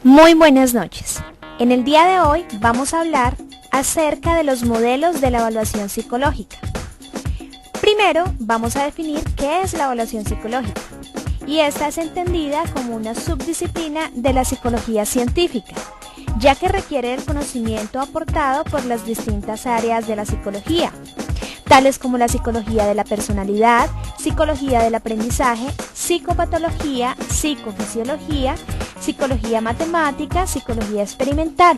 Muy buenas noches. En el día de hoy vamos a hablar acerca de los modelos de la evaluación psicológica. Primero vamos a definir qué es la evaluación psicológica, y esta es entendida como una subdisciplina de la psicología científica, ya que requiere el conocimiento aportado por las distintas áreas de la psicología, tales como la psicología de la personalidad, psicología del aprendizaje, psicopatología, psicofisiología, psicología matemática, psicología experimental,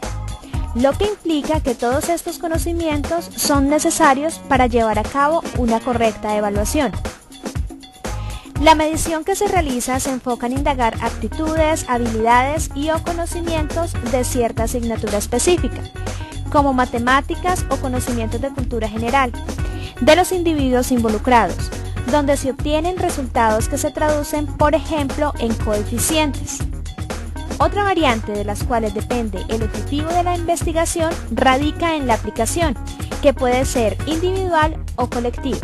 lo que implica que todos estos conocimientos son necesarios para llevar a cabo una correcta evaluación. La medición que se realiza se enfoca en indagar aptitudes, habilidades y o conocimientos de cierta asignatura específica, como matemáticas o conocimientos de cultura general, de los individuos involucrados, donde se obtienen resultados que se traducen, por ejemplo, en coeficientes. Otra variante de las cuales depende el objetivo de la investigación radica en la aplicación, que puede ser individual o colectiva.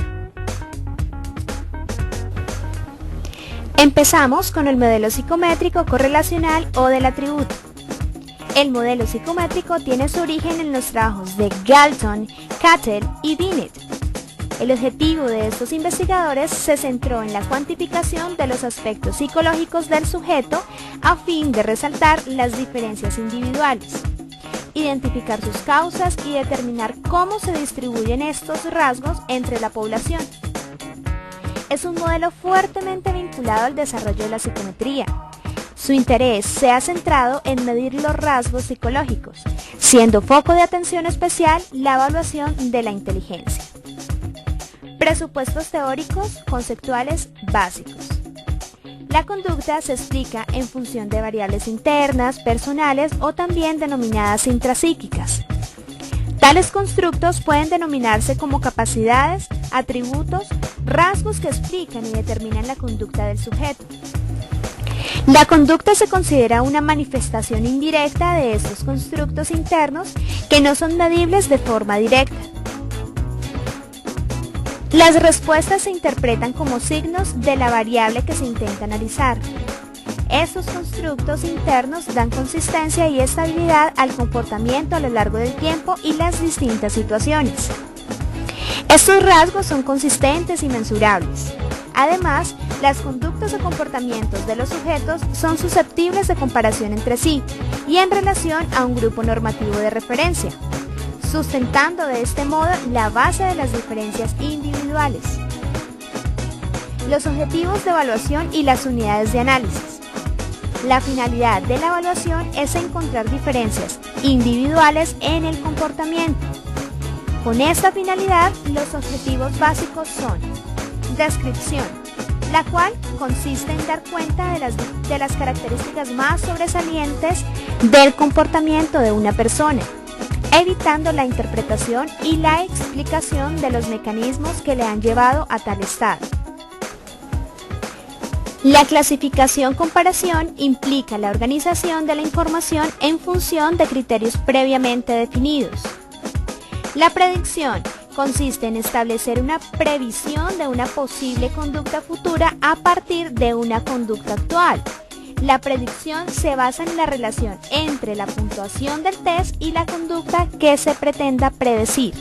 Empezamos con el modelo psicométrico correlacional o del atributo. El modelo psicométrico tiene su origen en los trabajos de Galton, Cattell y Binet. El objetivo de estos investigadores se centró en la cuantificación de los aspectos psicológicos del sujeto a fin de resaltar las diferencias individuales, identificar sus causas y determinar cómo se distribuyen estos rasgos entre la población. Es un modelo fuertemente vinculado al desarrollo de la psicometría. Su interés se ha centrado en medir los rasgos psicológicos, siendo foco de atención especial la evaluación de la inteligencia. Presupuestos teóricos conceptuales básicos. La conducta se explica en función de variables internas, personales o también denominadas intrapsíquicas. Tales constructos pueden denominarse como capacidades, atributos, rasgos que explican y determinan la conducta del sujeto. La conducta se considera una manifestación indirecta de estos constructos internos que no son medibles de forma directa. Las respuestas se interpretan como signos de la variable que se intenta analizar. Estos constructos internos dan consistencia y estabilidad al comportamiento a lo largo del tiempo y las distintas situaciones. Estos rasgos son consistentes y mensurables. Además, las conductas o comportamientos de los sujetos son susceptibles de comparación entre sí y en relación a un grupo normativo de referencia, sustentando de este modo la base de las diferencias individuales. Los objetivos de evaluación y las unidades de análisis. La finalidad de la evaluación es encontrar diferencias individuales en el comportamiento. Con esta finalidad, los objetivos básicos son: descripción, la cual consiste en dar cuenta de las características más sobresalientes del comportamiento de una persona, evitando la interpretación y la explicación de los mecanismos que le han llevado a tal estado. La clasificación-comparación implica la organización de la información en función de criterios previamente definidos. La predicción consiste en establecer una previsión de una posible conducta futura a partir de una conducta actual. La predicción se basa en la relación entre la puntuación del test y la conducta que se pretenda predecir.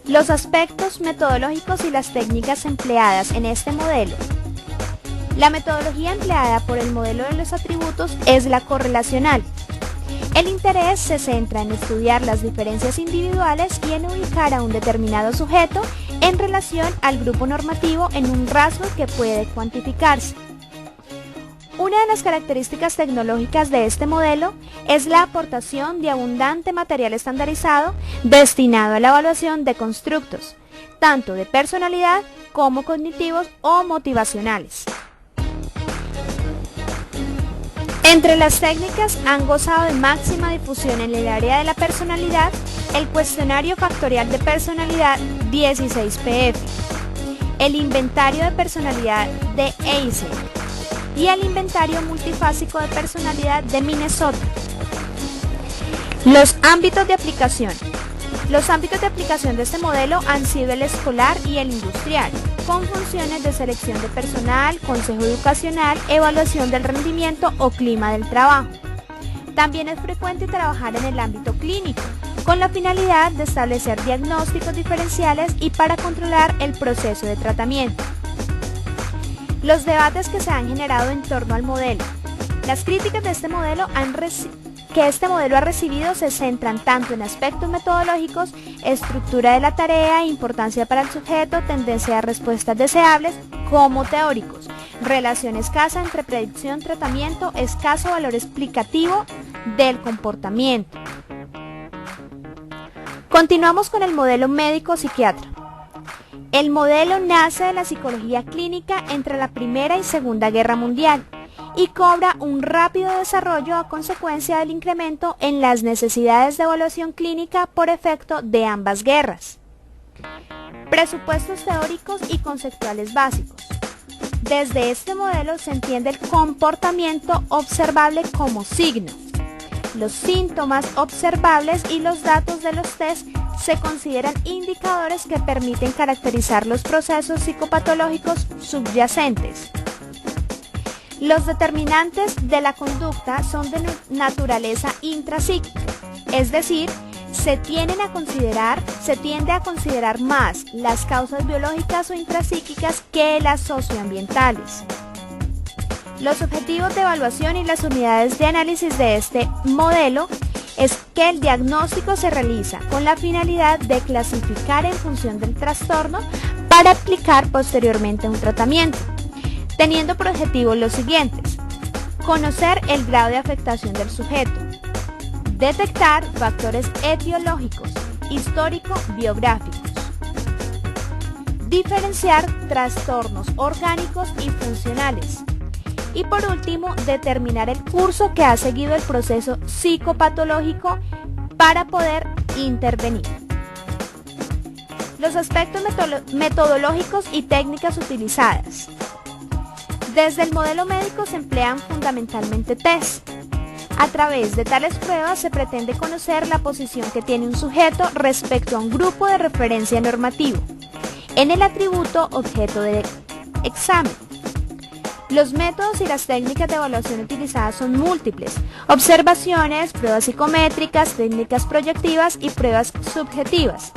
Los aspectos metodológicos y las técnicas empleadas en este modelo. La metodología empleada por el modelo de los atributos es la correlacional. El interés se centra en estudiar las diferencias individuales y en ubicar a un determinado sujeto en relación al grupo normativo en un rasgo que puede cuantificarse. Una de las características tecnológicas de este modelo es la aportación de abundante material estandarizado destinado a la evaluación de constructos, tanto de personalidad como cognitivos o motivacionales. Entre las técnicas han gozado de máxima difusión en el área de la personalidad el cuestionario factorial de personalidad 16PF, el inventario de personalidad de Eysen y el inventario multifásico de personalidad de Minnesota. Los ámbitos de aplicación. Los ámbitos de aplicación de este modelo han sido el escolar y el industrial. con funciones de selección de personal, consejo educacional, evaluación del rendimiento o clima del trabajo. También es frecuente trabajar en el ámbito clínico, con la finalidad de establecer diagnósticos diferenciales y para controlar el proceso de tratamiento. Los debates que se han generado en torno al modelo. Las críticas de este modelo que este modelo ha recibido se centran tanto en aspectos metodológicos, estructura de la tarea, importancia para el sujeto, tendencia a respuestas deseables, como teóricos, relación escasa entre predicción, tratamiento, escaso valor explicativo del comportamiento. Continuamos con el modelo médico-psiquiatra. El modelo nace de la psicología clínica entre la Primera y Segunda Guerra Mundial y cobra un rápido desarrollo a consecuencia del incremento en las necesidades de evaluación clínica por efecto de ambas guerras. Presupuestos teóricos y conceptuales básicos. Desde este modelo se entiende el comportamiento observable como signo. Los síntomas observables y los datos de los test se consideran indicadores que permiten caracterizar los procesos psicopatológicos subyacentes. Los determinantes de la conducta son de naturaleza intrapsíquica, es decir, se tiende a considerar más las causas biológicas o intrapsíquicas que las socioambientales. Los objetivos de evaluación y las unidades de análisis de este modelo es que el diagnóstico se realiza con la finalidad de clasificar en función del trastorno para aplicar posteriormente un tratamiento, teniendo por objetivo los siguientes: conocer el grado de afectación del sujeto, detectar factores etiológicos, histórico-biográficos, diferenciar trastornos orgánicos y funcionales, y por último, determinar el curso que ha seguido el proceso psicopatológico para poder intervenir. Los aspectos metodológicos y técnicas utilizadas. Desde el modelo médico se emplean fundamentalmente test. A través de tales pruebas se pretende conocer la posición que tiene un sujeto respecto a un grupo de referencia normativo en el atributo objeto del examen. Los métodos y las técnicas de evaluación utilizadas son múltiples: observaciones, pruebas psicométricas, técnicas proyectivas y pruebas subjetivas,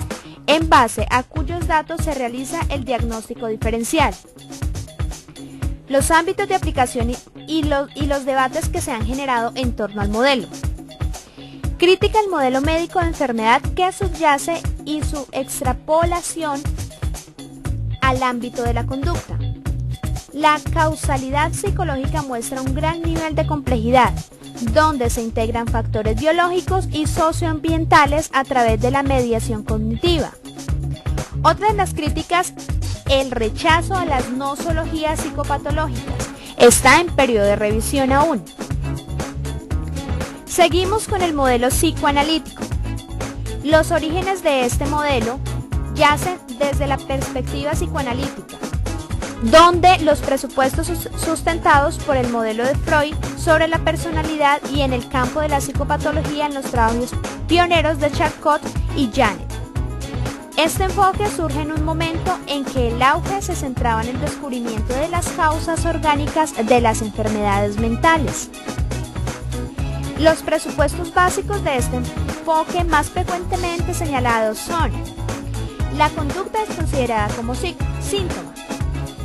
en base a cuyos datos se realiza el diagnóstico diferencial. Los ámbitos de aplicación y los debates que se han generado en torno al modelo. Crítica al modelo médico de enfermedad que subyace y su extrapolación al ámbito de la conducta. La causalidad psicológica muestra un gran nivel de complejidad, donde se integran factores biológicos y socioambientales a través de la mediación cognitiva. Otra de las críticas, el rechazo a las nosologías psicopatológicas, está en periodo de revisión aún. Seguimos con el modelo psicoanalítico. Los orígenes de este modelo yacen desde la perspectiva psicoanalítica, donde los presupuestos sustentados por el modelo de Freud sobre la personalidad y en el campo de la psicopatología en los trabajos pioneros de Charcot y Janet. Este enfoque surge en un momento en que el auge se centraba en el descubrimiento de las causas orgánicas de las enfermedades mentales. Los presupuestos básicos de este enfoque más frecuentemente señalados son: la conducta es considerada como síntoma.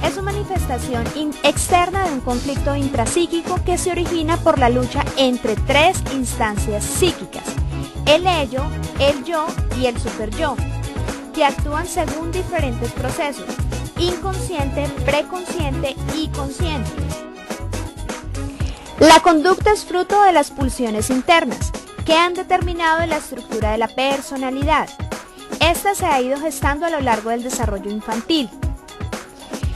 Es una manifestación externa de un conflicto intrapsíquico que se origina por la lucha entre tres instancias psíquicas: el ello, el yo y el superyo, que actúan según diferentes procesos: inconsciente, preconsciente y consciente. La conducta es fruto de las pulsiones internas que han determinado la estructura de la personalidad. Esta se ha ido gestando a lo largo del desarrollo infantil.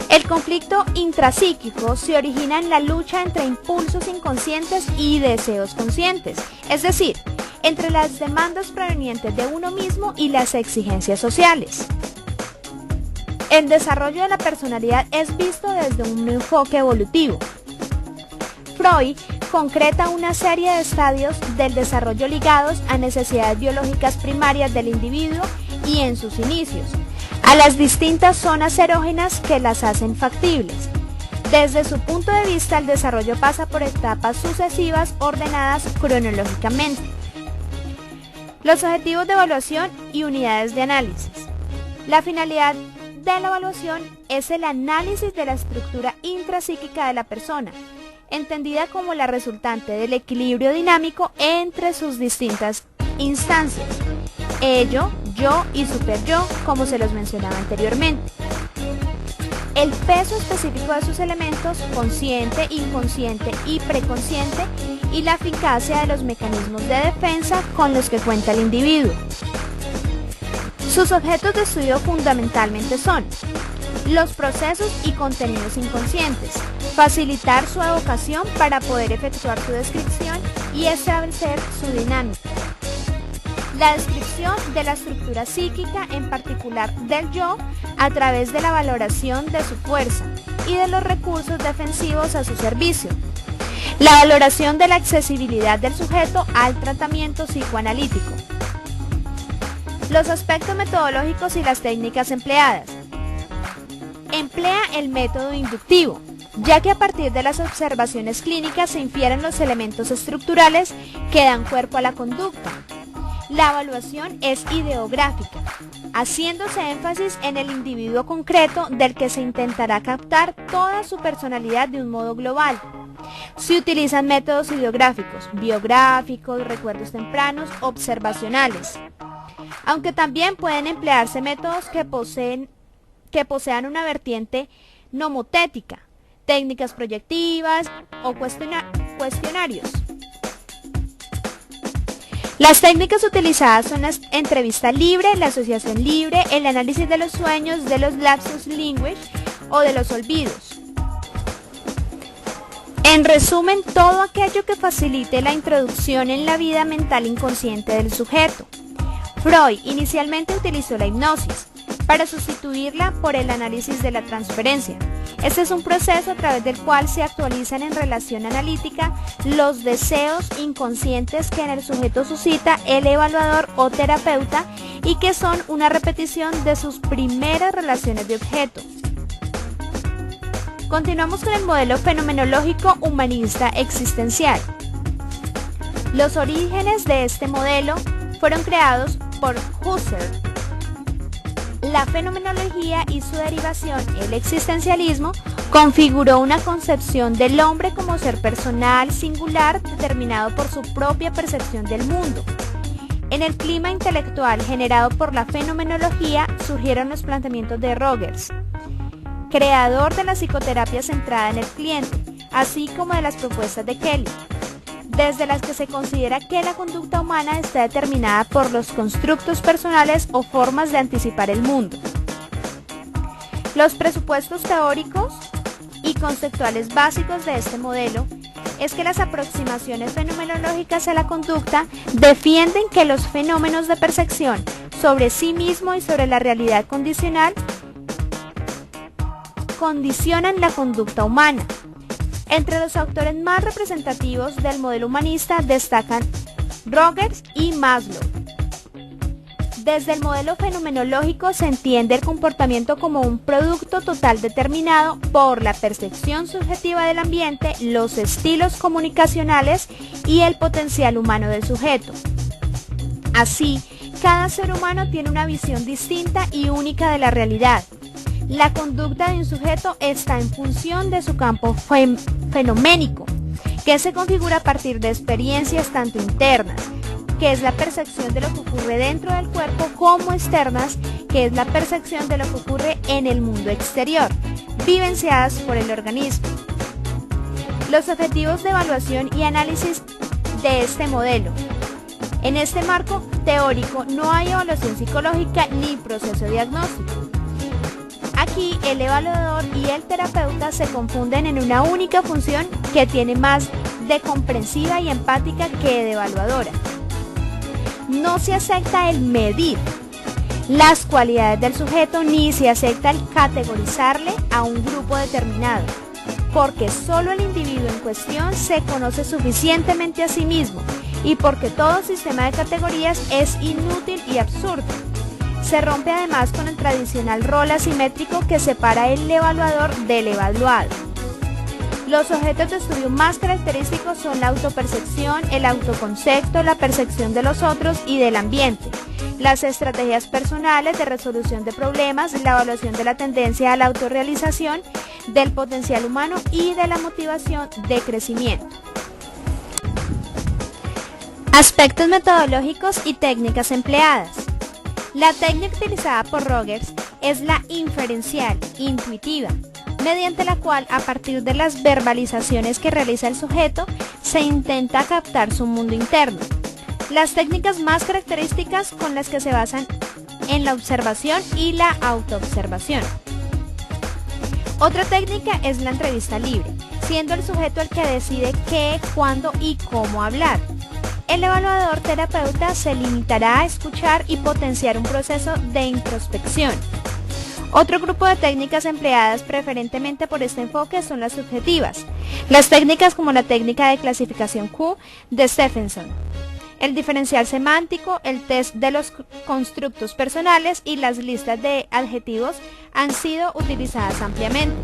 El conflicto intrapsíquico se origina en la lucha entre impulsos inconscientes y deseos conscientes, es decir, entre las demandas provenientes de uno mismo y las exigencias sociales. El desarrollo de la personalidad es visto desde un enfoque evolutivo. Freud concreta una serie de estadios del desarrollo ligados a necesidades biológicas primarias del individuo y en sus inicios, a las distintas zonas erógenas que las hacen factibles. Desde su punto de vista, el desarrollo pasa por etapas sucesivas ordenadas cronológicamente. Los objetivos de evaluación y unidades de análisis. La finalidad de la evaluación es el análisis de la estructura intrapsíquica de la persona, entendida como la resultante del equilibrio dinámico entre sus distintas instancias, ello, yo y superyo, como se los mencionaba anteriormente. El peso específico de sus elementos, consciente, inconsciente y preconsciente, y la eficacia de los mecanismos de defensa con los que cuenta el individuo. Sus objetos de estudio fundamentalmente son los procesos y contenidos inconscientes, facilitar su evocación para poder efectuar su descripción y establecer su dinámica. La descripción de la estructura psíquica, en particular del yo, a través de la valoración de su fuerza y de los recursos defensivos a su servicio. La valoración de la accesibilidad del sujeto al tratamiento psicoanalítico. Los aspectos metodológicos y las técnicas empleadas. Emplea el método inductivo, ya que a partir de las observaciones clínicas se infieren los elementos estructurales que dan cuerpo a la conducta. La evaluación es ideográfica, haciéndose énfasis en el individuo concreto del que se intentará captar toda su personalidad de un modo global. Se utilizan métodos ideográficos, biográficos, recuerdos tempranos, observacionales, aunque también pueden emplearse métodos que posean una vertiente nomotética, técnicas proyectivas o cuestionarios. Las técnicas utilizadas son la entrevista libre, la asociación libre, el análisis de los sueños, de los lapsus linguis o de los olvidos. En resumen, todo aquello que facilite la introducción en la vida mental inconsciente del sujeto. Freud inicialmente utilizó la hipnosis para sustituirla por el análisis de la transferencia. Este es un proceso a través del cual se actualizan en relación analítica los deseos inconscientes que en el sujeto suscita el evaluador o terapeuta y que son una repetición de sus primeras relaciones de objeto. Continuamos con el modelo fenomenológico humanista existencial. Los orígenes de este modelo fueron creados por Husserl. La fenomenología y su derivación, el existencialismo, configuró una concepción del hombre como ser personal, singular, determinado por su propia percepción del mundo. En el clima intelectual generado por la fenomenología surgieron los planteamientos de Rogers, creador de la psicoterapia centrada en el cliente, así como de las propuestas de Kelly, desde las que se considera que la conducta humana está determinada por los constructos personales o formas de anticipar el mundo. Los presupuestos teóricos y conceptuales básicos de este modelo es que las aproximaciones fenomenológicas a la conducta defienden que los fenómenos de percepción sobre sí mismo y sobre la realidad condicional condicionan la conducta humana. Entre los autores más representativos del modelo humanista destacan Rogers y Maslow. Desde el modelo fenomenológico se entiende el comportamiento como un producto total determinado por la percepción subjetiva del ambiente, los estilos comunicacionales y el potencial humano del sujeto. Así, cada ser humano tiene una visión distinta y única de la realidad. La conducta de un sujeto está en función de su campo fenoménico, que se configura a partir de experiencias tanto internas, que es la percepción de lo que ocurre dentro del cuerpo, como externas, que es la percepción de lo que ocurre en el mundo exterior, vivenciadas por el organismo. Los objetivos de evaluación y análisis de este modelo. En este marco teórico no hay evaluación psicológica ni proceso diagnóstico. Aquí el evaluador y el terapeuta se confunden en una única función que tiene más de comprensiva y empática que de evaluadora. No se acepta el medir las cualidades del sujeto ni se acepta el categorizarle a un grupo determinado, porque solo el individuo en cuestión se conoce suficientemente a sí mismo y porque todo sistema de categorías es inútil y absurdo. Se rompe además con el tradicional rol asimétrico que separa el evaluador del evaluado. Los objetos de estudio más característicos son la autopercepción, el autoconcepto, la percepción de los otros y del ambiente, las estrategias personales de resolución de problemas, la evaluación de la tendencia a la autorrealización, del potencial humano y de la motivación de crecimiento. Aspectos metodológicos y técnicas empleadas. La técnica utilizada por Rogers es la inferencial, intuitiva, mediante la cual, a partir de las verbalizaciones que realiza el sujeto, se intenta captar su mundo interno. Las técnicas más características con las que se basan en la observación y la autoobservación. Otra técnica es la entrevista libre, siendo el sujeto el que decide qué, cuándo y cómo hablar. El evaluador terapeuta se limitará a escuchar y potenciar un proceso de introspección. Otro grupo de técnicas empleadas preferentemente por este enfoque son las subjetivas. Las técnicas como la técnica de clasificación Q de Stephenson, el diferencial semántico, el test de los constructos personales y las listas de adjetivos han sido utilizadas ampliamente.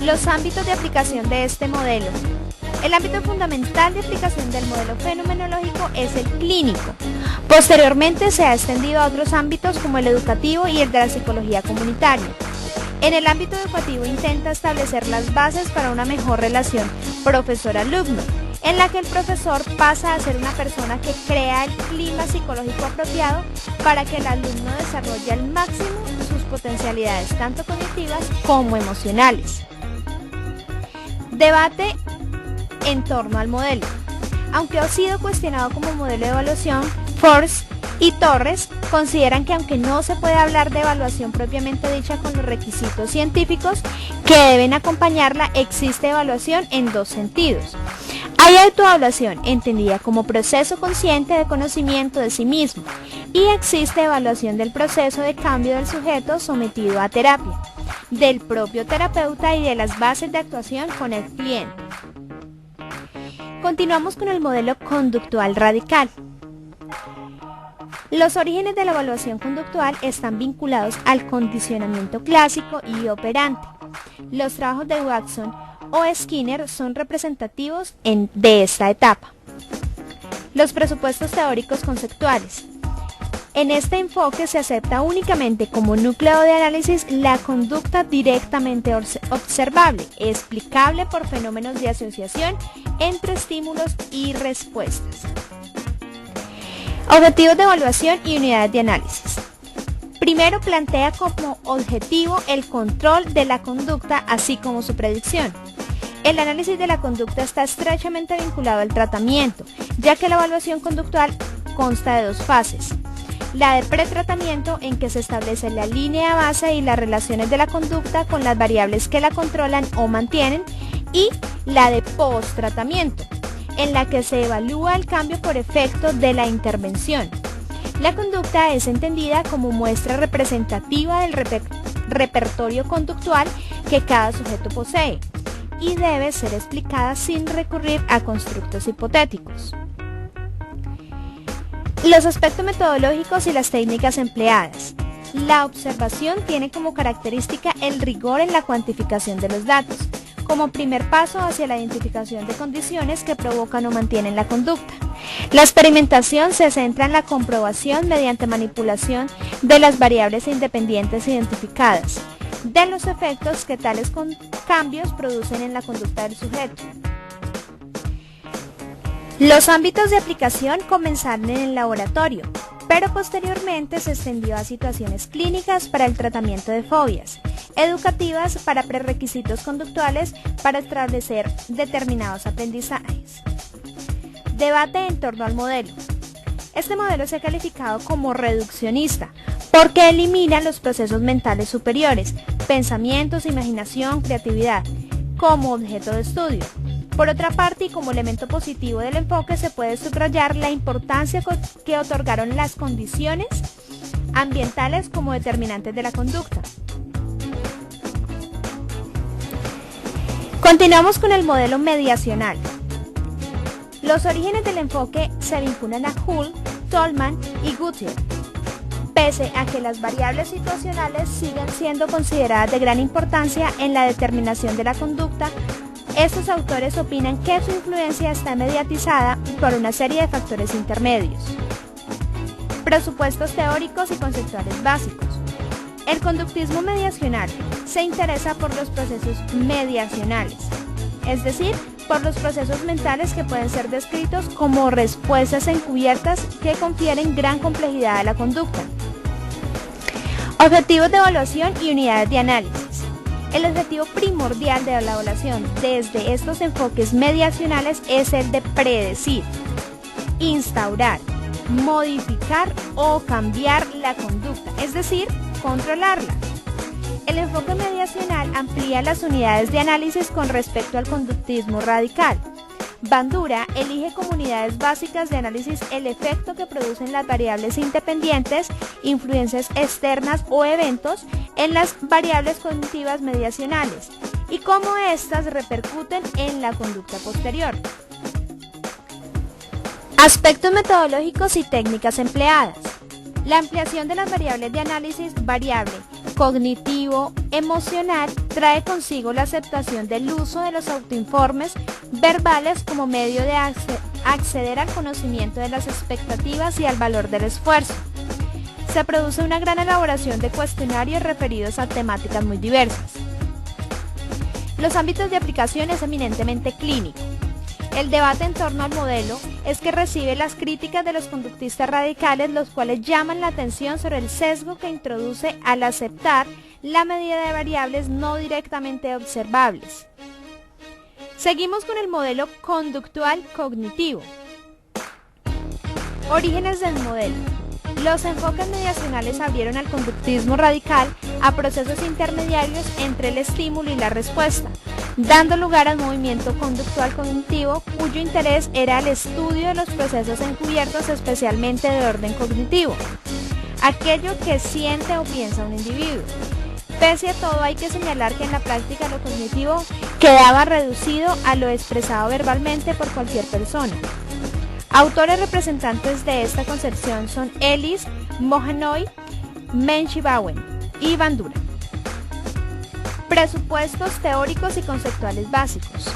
Los ámbitos de aplicación de este modelo. El ámbito fundamental de aplicación del modelo fenomenológico es el clínico. Posteriormente se ha extendido a otros ámbitos como el educativo y el de la psicología comunitaria. En el ámbito educativo intenta establecer las bases para una mejor relación profesor-alumno, en la que el profesor pasa a ser una persona que crea el clima psicológico apropiado para que el alumno desarrolle al máximo sus potencialidades tanto cognitivas como emocionales. Debate en torno al modelo. Aunque ha sido cuestionado como modelo de evaluación, Force y Torres consideran que aunque no se puede hablar de evaluación propiamente dicha con los requisitos científicos que deben acompañarla, existe evaluación en dos sentidos. Hay autoevaluación, entendida como proceso consciente de conocimiento de sí mismo, y existe evaluación del proceso de cambio del sujeto sometido a terapia, del propio terapeuta y de las bases de actuación con el cliente. Continuamos con el modelo conductual radical. Los orígenes de la evaluación conductual están vinculados al condicionamiento clásico y operante. Los trabajos de Watson o Skinner son representativos de esta etapa. Los presupuestos teóricos conceptuales. En este enfoque se acepta únicamente como núcleo de análisis la conducta directamente observable, explicable por fenómenos de asociación entre estímulos y respuestas. Objetivos de evaluación y unidades de análisis. Primero, plantea como objetivo el control de la conducta, así como su predicción. El análisis de la conducta está estrechamente vinculado al tratamiento, ya que la evaluación conductual consta de dos fases. La de pretratamiento, en que se establece la línea base y las relaciones de la conducta con las variables que la controlan o mantienen, y la de posttratamiento, en la que se evalúa el cambio por efecto de la intervención. La conducta es entendida como muestra representativa del repertorio conductual que cada sujeto posee y debe ser explicada sin recurrir a constructos hipotéticos. Los aspectos metodológicos y las técnicas empleadas. La observación tiene como característica el rigor en la cuantificación de los datos, como primer paso hacia la identificación de condiciones que provocan o mantienen la conducta. La experimentación se centra en la comprobación mediante manipulación de las variables independientes identificadas, de los efectos que tales cambios producen en la conducta del sujeto. Los ámbitos de aplicación comenzaron en el laboratorio, pero posteriormente se extendió a situaciones clínicas para el tratamiento de fobias, educativas para prerequisitos conductuales para establecer determinados aprendizajes. Debate en torno al modelo. Este modelo se ha calificado como reduccionista porque elimina los procesos mentales superiores, pensamientos, imaginación, creatividad, como objeto de estudio. Por otra parte, y como elemento positivo del enfoque, se puede subrayar la importancia que otorgaron las condiciones ambientales como determinantes de la conducta. Continuamos con el modelo mediacional. Los orígenes del enfoque se vinculan a Hull, Tolman y Gutiérrez, Pese a que las variables situacionales siguen siendo consideradas de gran importancia en la determinación de la conducta, estos autores opinan que su influencia está mediatizada por una serie de factores intermedios. Presupuestos teóricos y conceptuales básicos. El conductismo mediacional se interesa por los procesos mediacionales, es decir, por los procesos mentales que pueden ser descritos como respuestas encubiertas que confieren gran complejidad a la conducta. Objetivos de evaluación y unidades de análisis. El objetivo primordial de la evaluación desde estos enfoques mediacionales es el de predecir, instaurar, modificar o cambiar la conducta, es decir, controlarla. El enfoque mediacional amplía las unidades de análisis con respecto al conductismo radical. Bandura elige como unidades básicas de análisis el efecto que producen las variables independientes, influencias externas o eventos en las variables cognitivas mediacionales y cómo éstas repercuten en la conducta posterior. Aspectos metodológicos y técnicas empleadas. La ampliación de las variables de análisis variable cognitivo-emocional trae consigo la aceptación del uso de los autoinformes verbales como medio de acceder al conocimiento de las expectativas y al valor del esfuerzo. Se produce una gran elaboración de cuestionarios referidos a temáticas muy diversas. Los ámbitos de aplicación es eminentemente clínico. El debate en torno al modelo es que recibe las críticas de los conductistas radicales, los cuales llaman la atención sobre el sesgo que introduce al aceptar la medida de variables no directamente observables. Seguimos con el modelo conductual cognitivo. Orígenes del modelo. Los enfoques mediacionales abrieron al conductismo radical a procesos intermediarios entre el estímulo y la respuesta, dando lugar al movimiento conductual cognitivo, cuyo interés era el estudio de los procesos encubiertos, especialmente de orden cognitivo, aquello que siente o piensa un individuo. Pese a todo, hay que señalar que en la práctica lo cognitivo quedaba reducido a lo expresado verbalmente por cualquier persona. Autores representantes de esta concepción son Ellis, Mahanoy, Menshikawan y Bandura. Presupuestos teóricos y conceptuales básicos.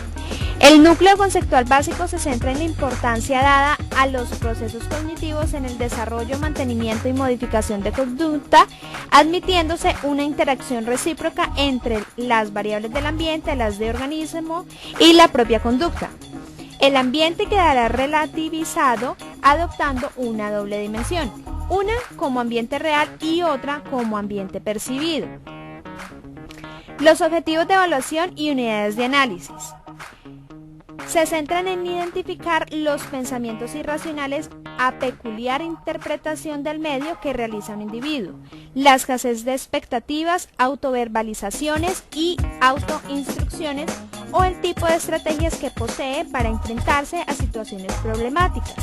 El núcleo conceptual básico se centra en la importancia dada a los procesos cognitivos en el desarrollo, mantenimiento y modificación de conducta, admitiéndose una interacción recíproca entre las variables del ambiente, las de organismo y la propia conducta. El ambiente quedará relativizado adoptando una doble dimensión, una como ambiente real y otra como ambiente percibido. Los objetivos de evaluación y unidades de análisis. Se centran en identificar los pensamientos irracionales a peculiar interpretación del medio que realiza un individuo, la escasez de expectativas, autoverbalizaciones y autoinstrucciones o el tipo de estrategias que posee para enfrentarse a situaciones problemáticas.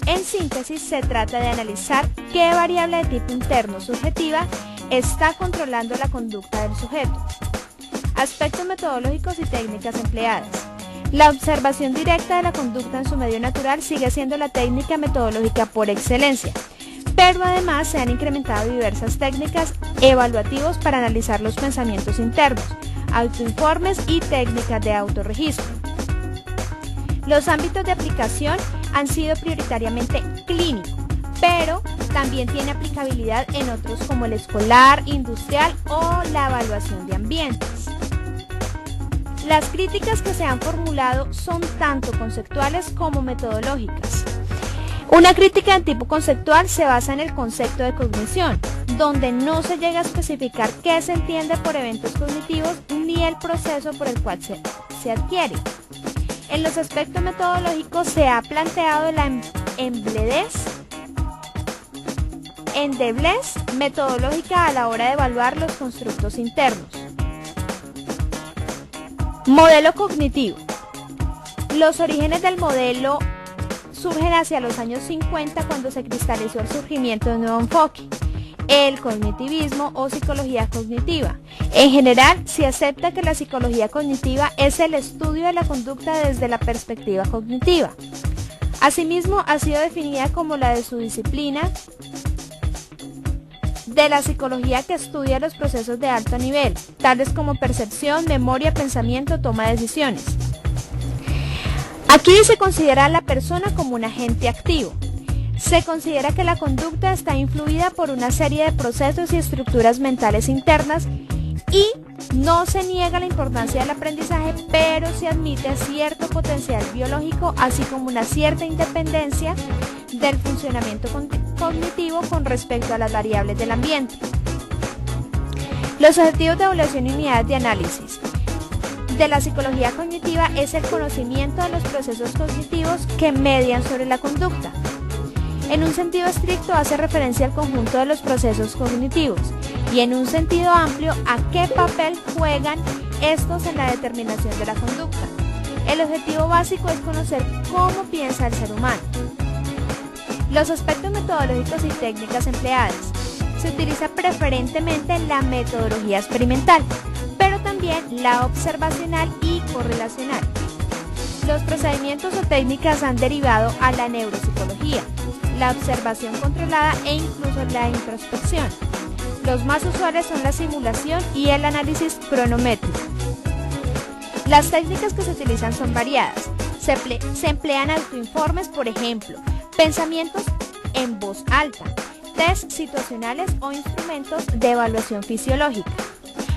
En síntesis, se trata de analizar qué variable de tipo interno subjetiva está controlando la conducta del sujeto. Aspectos metodológicos y técnicas empleadas. La observación directa de la conducta en su medio natural sigue siendo la técnica metodológica por excelencia, pero además se han incrementado diversas técnicas evaluativas para analizar los pensamientos internos, autoinformes y técnicas de autorregistro. Los ámbitos de aplicación han sido prioritariamente clínicos, pero también tiene aplicabilidad en otros como el escolar, industrial o la evaluación de ambientes. Las críticas que se han formulado son tanto conceptuales como metodológicas. Una crítica de tipo conceptual se basa en el concepto de cognición, donde no se llega a especificar qué se entiende por eventos cognitivos ni el proceso por el cual se adquiere. En los aspectos metodológicos se ha planteado la endeblez metodológica a la hora de evaluar los constructos internos. Modelo cognitivo. Los orígenes del modelo surgen hacia los años 50 cuando se cristalizó el surgimiento de un nuevo enfoque, el cognitivismo o psicología cognitiva. En general, se acepta que la psicología cognitiva es el estudio de la conducta desde la perspectiva cognitiva. Asimismo, ha sido definida como la de su disciplina de la psicología que estudia los procesos de alto nivel, tales como percepción, memoria, pensamiento, toma de decisiones. Aquí se considera a la persona como un agente activo. Se considera que la conducta está influida por una serie de procesos y estructuras mentales internas y no se niega la importancia del aprendizaje, pero se admite cierto potencial biológico, así como una cierta independencia del funcionamiento cognitivo con respecto a las variables del ambiente. Los objetivos de evaluación y unidades de análisis de la psicología cognitiva es el conocimiento de los procesos cognitivos que median sobre la conducta. En un sentido estricto hace referencia al conjunto de los procesos cognitivos y en un sentido amplio a qué papel juegan estos en la determinación de la conducta. El objetivo básico es conocer cómo piensa el ser humano. Los aspectos metodológicos y técnicas empleadas. Se utiliza preferentemente la metodología experimental, pero también la observacional y correlacional. Los procedimientos o técnicas han derivado a la neuropsicología, la observación controlada e incluso la introspección. Los más usuales son la simulación y el análisis cronométrico. Las técnicas que se utilizan son variadas. Se emplean autoinformes, por ejemplo, pensamientos en voz alta, test situacionales o instrumentos de evaluación fisiológica.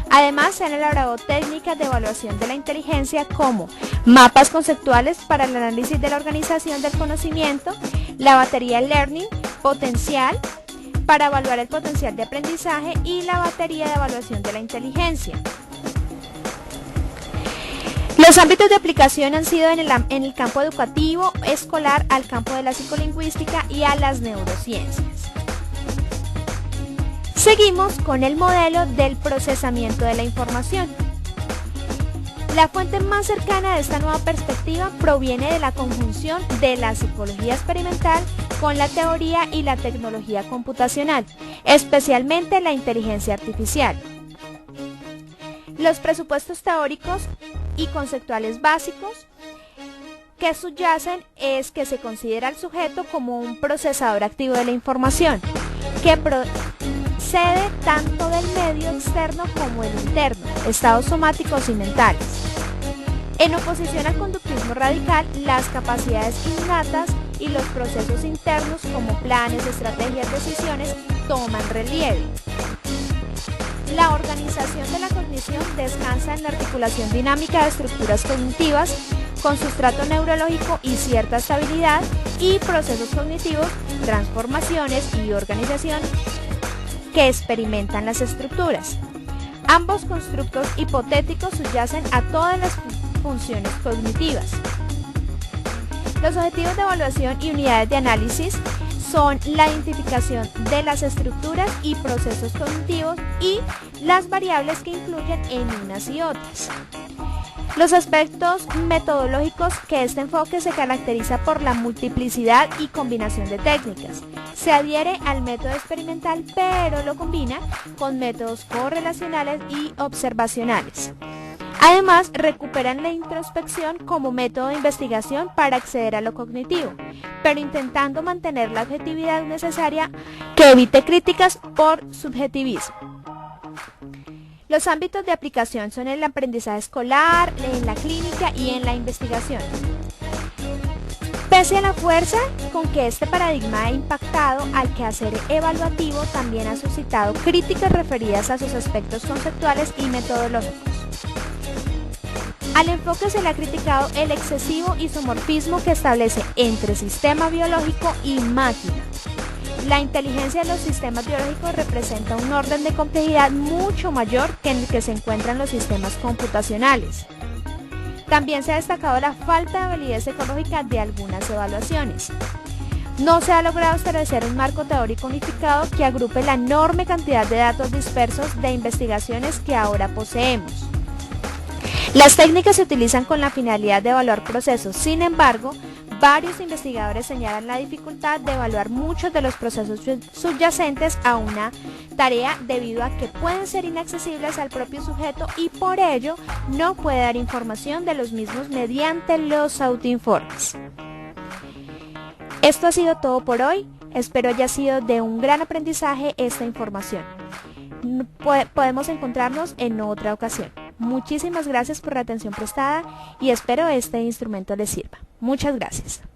Además, se han elaborado técnicas de evaluación de la inteligencia como mapas conceptuales para el análisis de la organización del conocimiento, la batería Learning potencial para evaluar el potencial de aprendizaje y la batería de evaluación de la inteligencia. Los ámbitos de aplicación han sido en el campo educativo, escolar, al campo de la psicolingüística y a las neurociencias. Seguimos con el modelo del procesamiento de la información. La fuente más cercana de esta nueva perspectiva proviene de la conjunción de la psicología experimental con la teoría y la tecnología computacional, especialmente la inteligencia artificial. Los presupuestos teóricos y conceptuales básicos que subyacen es que se considera al sujeto como un procesador activo de la información, que procede tanto del medio externo como el interno, estados somáticos y mentales. En oposición al conductismo radical, las capacidades innatas y los procesos internos como planes, estrategias, decisiones toman relieve. La organización de la cognición descansa en la articulación dinámica de estructuras cognitivas con sustrato neurológico y cierta estabilidad y procesos cognitivos, transformaciones y organización que experimentan las estructuras. Ambos constructos hipotéticos subyacen a todas las funciones cognitivas. Los objetivos de evaluación y unidades de análisis son la identificación de las estructuras y procesos cognitivos y las variables que influyen en unas y otras. Los aspectos metodológicos que este enfoque se caracteriza por la multiplicidad y combinación de técnicas. Se adhiere al método experimental, pero lo combina con métodos correlacionales y observacionales. Además, recuperan la introspección como método de investigación para acceder a lo cognitivo, pero intentando mantener la objetividad necesaria que evite críticas por subjetivismo. Los ámbitos de aplicación son el aprendizaje escolar, en la clínica y en la investigación. Pese a la fuerza con que este paradigma ha impactado al quehacer evaluativo, también ha suscitado críticas referidas a sus aspectos conceptuales y metodológicos. Al enfoque se le ha criticado el excesivo isomorfismo que establece entre sistema biológico y máquina. La inteligencia de los sistemas biológicos representa un orden de complejidad mucho mayor que en el que se encuentran los sistemas computacionales. También se ha destacado la falta de validez ecológica de algunas evaluaciones. No se ha logrado establecer un marco teórico unificado que agrupe la enorme cantidad de datos dispersos de investigaciones que ahora poseemos. Las técnicas se utilizan con la finalidad de evaluar procesos, sin embargo, varios investigadores señalan la dificultad de evaluar muchos de los procesos subyacentes a una tarea debido a que pueden ser inaccesibles al propio sujeto y por ello no puede dar información de los mismos mediante los autoinformes. Esto ha sido todo por hoy. Espero haya sido de un gran aprendizaje esta información. Podemos encontrarnos en otra ocasión. Muchísimas gracias por la atención prestada y espero este instrumento les sirva. Muchas gracias.